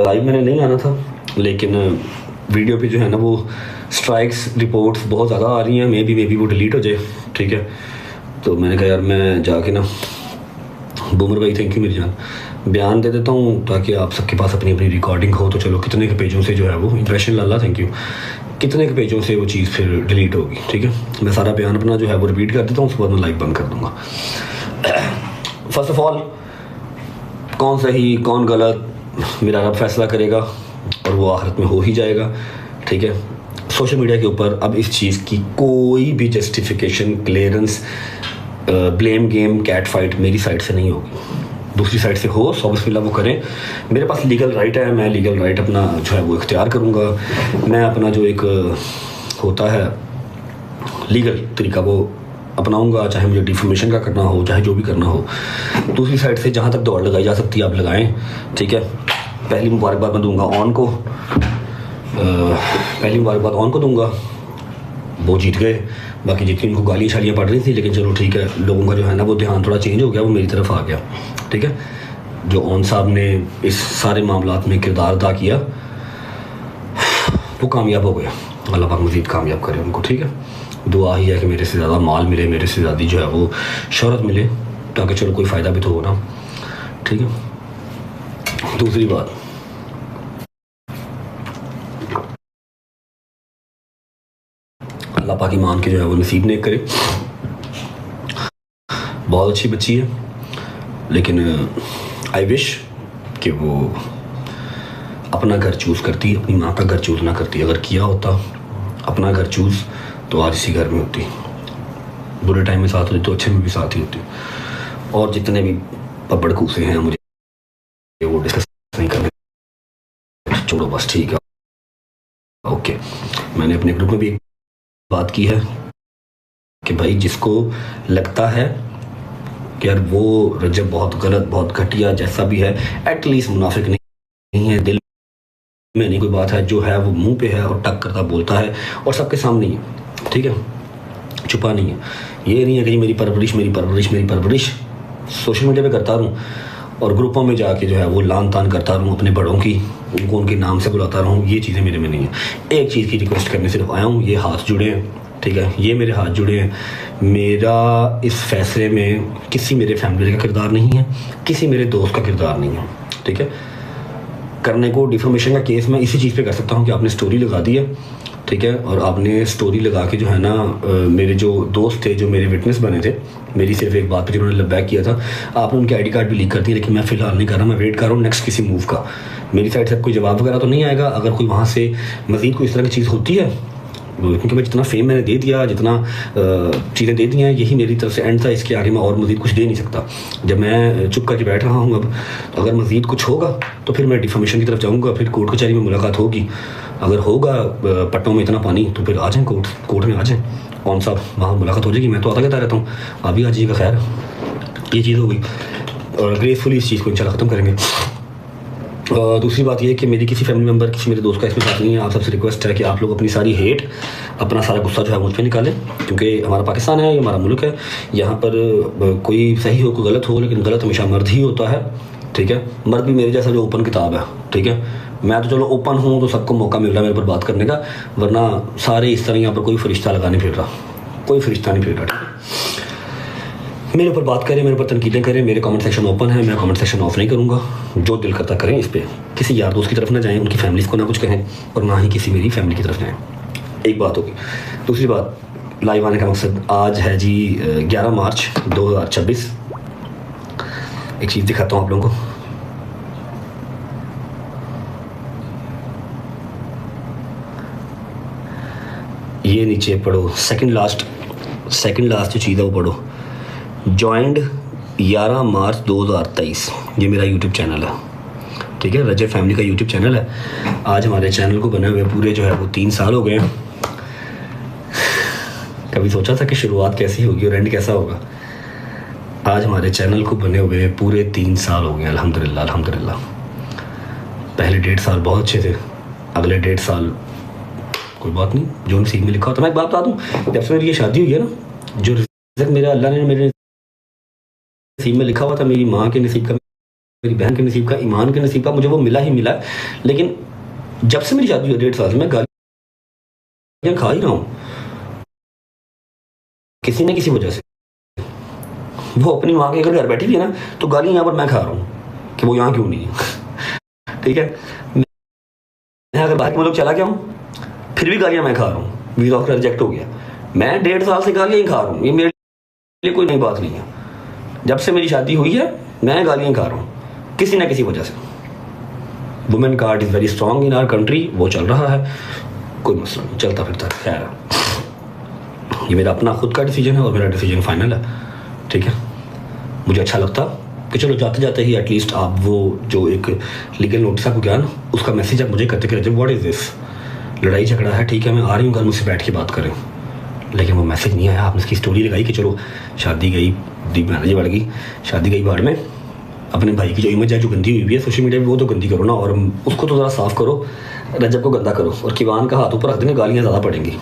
Live मैंने नहीं आना था, लेकिन वीडियो पे जो है ना वो स्ट्राइक्स रिपोर्ट्स बहुत ज़्यादा आ रही हैं, मे बी वो डिलीट हो जाए, ठीक है। तो मैंने कहा यार मैं जाके ना, बुमर भाई थैंक यू मेरी जान, बयान दे देता हूँ ताकि आप सबके पास अपनी अपनी रिकॉर्डिंग हो। तो चलो कितने के पेजों से जो है वो इंप्रेशन लाला थैंक यू, कितने के पेजों से वो चीज़ फिर डिलीट होगी, ठीक है। मैं सारा बयान अपना जो है वो रिपीट कर देता हूँ, उसके बाद मैं लाइव बंद कर दूँगा। फर्स्ट ऑफ ऑल, कौन सही कौन गलत मेरा रब फैसला करेगा और वो आखिरत में हो ही जाएगा, ठीक है। सोशल मीडिया के ऊपर अब इस चीज़ की कोई भी justification, clearance, blame game, cat fight मेरी साइड से नहीं होगी। दूसरी साइड से हो, सौ बिस्मिल्लाह वो करें। मेरे पास लीगल राइट है, मैं लीगल राइट अपना जो है वो इख्तियार करूँगा। मैं अपना जो एक होता है लीगल तरीका वो अपनाऊंगा, चाहे मुझे डिफॉर्मेशन का करना हो, चाहे जो भी करना हो। दूसरी साइड से जहाँ तक दौड़ लगाई जा सकती है आप लगाएं, ठीक है। पहली मुबारकबाद मैं दूंगा ऑन को, पहली मुबारकबाद ऑन को दूंगा, वो जीत गए। बाकी जितनी उनको गालियाँ शालियाँ पड़ रही थी, लेकिन चलो ठीक है, लोगों का जो है ना वो ध्यान थोड़ा चेंज हो गया, वो मेरी तरफ आ गया, ठीक है। जो ऑन साहब ने इस सारे मामलात में किरदार अदा किया वो कामयाब हो गया, अल्लाह पाक मज़ीद कामयाब करे उनको, ठीक है। दुआ ही है कि मेरे से ज़्यादा माल मिले, मेरे से ज़्यादा जो है वो शोहरत मिले, ताकि चलो कोई फ़ायदा भी तो हो ना, ठीक है। दूसरी बात, अल्लाह पाक ईमान के जो है वो नसीब नेक करे। बहुत अच्छी बच्ची है, लेकिन आई विश कि वो अपना घर चूज़ करती, अपनी माँ का घर चूज़ ना करती। अगर किया होता अपना घर चूज़ तो आज इसी घर में होती, बुरे टाइम में साथ होती तो अच्छे में भी साथ ही होती। और जितने भी पब्बड़ कूसे हैं मुझे वो डिस्कस नहीं करने, छोड़ो बस, ठीक है, ओके। मैंने अपने ग्रुप में भी एक बात की है कि भाई जिसको लगता है कि यार वो रजब बहुत गलत, बहुत घटिया, जैसा भी है, एटलीस्ट मुनाफिक नहीं है, दिल में नहीं कोई बात है, जो है वो मुंह पे है और टक करता बोलता है और सबके सामने ही है, ठीक है, छुपा नहीं है। ये नहीं है कि मेरी परवरिश मेरी परवरिश मेरी परवरिश सोशल मीडिया पे करता रहूँ और ग्रुपों में जाके जो है वो लान तान करता रहूँ अपने बड़ों की, उनको उनके नाम से बुलाता रहूँ। ये चीज़ें मेरे में नहीं है। एक चीज़ की रिक्वेस्ट करने सिर्फ आया हूँ, ये हाथ जुड़े हैं, ठीक है, ये मेरे हाथ जुड़े हैं। मेरा इस फैसले में किसी मेरे फैमिली का किरदार नहीं है, किसी मेरे दोस्त का किरदार नहीं है, ठीक है। करने को डिफॉर्मेशन का केस मैं इसी चीज़ पे कर सकता हूँ कि आपने स्टोरी लगा दी है, ठीक है, और आपने स्टोरी लगा के जो है ना मेरे जो दोस्त थे, जो मेरे विटनेस बने थे, मेरी सिर्फ एक बात पर जिन्होंने लबैक किया था, आपने उनके आईडी कार्ड भी लीक कर दिए। लेकिन मैं फ़िलहाल नहीं कर रहा, मैं वेट कर रहा हूँ नेक्स्ट किसी मूव का। मेरी साइड से कोई जवाब वगैरह तो नहीं आएगा। अगर कोई वहाँ से मज़ीद कोई इस तरह की चीज़ होती है, क्योंकि मैं जितना फेम मैंने दे दिया, जितना चीज़ें दे दी हैं, यही मेरी तरफ से एंड था। इसके आगे मैं और मज़ीद कुछ दे नहीं सकता। जब मैं चुप करके बैठ रहा हूँ अब, अगर मज़ीद कुछ होगा तो फिर मैं डिफॉर्मेशन की तरफ जाऊँगा, फिर कोर्ट कचहरी में मुलाकात होगी। अगर होगा पट्टों में इतना पानी तो फिर आ जाएँ कोर्ट में आ जाएँ, कौन सा वहाँ मुलाकात हो जाएगी। मैं तो आता कहता रहता हूँ, आप भी आ जाइएगा। खैर ये चीज़ हो गई और ग्रेसफुली इस चीज़ को इंशाल्लाह ख़त्म करेंगे। दूसरी बात ये है कि मेरी किसी फैमिली मेम्बर, किसी मेरे दोस्त का इसमें साथ नहीं है। आप सबसे रिक्वेस्ट है कि आप लोग अपनी सारी हेट, अपना सारा गुस्सा जो है मुझ पर निकालें, क्योंकि हमारा पाकिस्तान है, ये हमारा मुल्क है। यहाँ पर कोई सही हो कोई गलत हो, लेकिन गलत हमेशा मर्द ही होता है, ठीक है। मर्द भी मेरे जैसा जो ओपन किताब है, ठीक है। मैं तो चलो ओपन हूँ तो सबको मौका मिल रहा है मेरे पर बात करने का, वरना सारे इस तरह यहाँ पर कोई फरिश्ता लगा नहीं फिर रहा, कोई फरिश्ता नहीं फिर रहा। मेरे ऊपर बात करें, मेरे ऊपर तनकीदें करें, मेरे कमेंट सेक्शन ओपन है, मैं कमेंट सेक्शन ऑफ नहीं करूँगा। जो दिल करता करें इस पर। किसी यार दोस्त की तरफ ना जाएं, उनकी फैमिलीज़ को ना कुछ कहें और ना ही किसी मेरी फैमिली की तरफ जाएं। एक बात होगी। दूसरी बात, लाइव आने का मकसद आज है जी 11 मार्च 2026। एक चीज़ दिखाता हूँ आप लोगों को। ये नीचे पढ़ो, सेकंड लास्ट जो चीज़ है वो पढ़ो। जॉइंड 11 मार्च 2023, ये मेरा यूट्यूब चैनल है, ठीक है। रजब फैमिली का यूट्यूब चैनल है। आज हमारे चैनल को बने हुए पूरे जो है वो 3 साल हो गए। कभी सोचा था कि शुरुआत कैसी होगी और एंड कैसा होगा? आज हमारे चैनल को बने हुए पूरे 3 साल हो गए, अल्हम्दुलिल्लाह अल्हम्दुलिल्लाह। पहले 1.5 साल बहुत अच्छे थे, अगले 1.5 साल कोई बात नहीं, जो नसीब में लिखा होता। मैं एक बात बता दूँ, जब से मेरी ये शादी हुई है ना, जो रिज़्क़ मेरा अल्लाह ने मेरे नसीब में लिखा हुआ था, मेरी माँ के नसीब का मेरी बहन के नसीब का, ईमान के नसीब का, मुझे वो मिला ही मिला है। लेकिन जब से मेरी शादी हुई 1.5 साल से मैं गालियाँ खा ही रहा हूँ किसी न किसी वजह से। वो अपनी माँ के अगर घर बैठी थी ना तो गालियाँ यहाँ पर मैं खा रहा हूँ कि वो यहाँ क्यों नहीं है। ठीक है, मैं अगर बाहर के मुल्क चला गया हूँ फिर भी गालियाँ मैं खा रहा हूँ, वीज़ा ऑफर रिजेक्ट हो गया, मैं 1.5 साल से गालियाँ ही खा रहा हूँ। ये मेरे लिए कोई नई बात नहीं है। जब से मेरी शादी हुई है मैं गालियाँ खा रहा हूँ किसी ना किसी वजह से। Women card is very strong in our country, वो चल रहा है, कोई मसला नहीं, चलता फिरता है। खैर, ये मेरा अपना खुद का डिसीजन है और मेरा डिसीजन फाइनल है। ठीक है, मुझे अच्छा लगता कि चलो जाते जाते ही एटलीस्ट आप वो जो एक लीगल नोटिस आपको क्या ना उसका मैसेज आप मुझे करते रहते, व्हाट इज़ दिस, लड़ाई झगड़ा है, ठीक है मैं आ रही हूँ कल, मुझसे बैठ के बात करें। लेकिन वो मैसेज नहीं आया। आपने इसकी स्टोरी लगाई कि चलो शादी गई, दीप मैरिज बढ़ गई, शादी गई बाढ़ में, अपने भाई की जो इमेज है जो गंदी हुई है सोशल मीडिया पे वो तो गंदी करो ना, और उसको तो ज़रा साफ़ करो, रजब को गंदा करो, और किवान का हाथ ऊपर रख देंगे, गालियाँ ज़्यादा पड़ेंगी।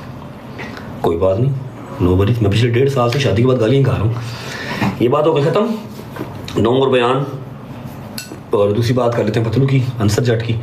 कोई बात नहीं, नो वरी, मैं पिछले 1.5 साल से शादी के बाद गालियाँ खा रहा हूँ। ये बात हो गई ख़त्म, नो मोर बयान। और दूसरी बात कर लेते हैं पतलू की, अंसर जट की।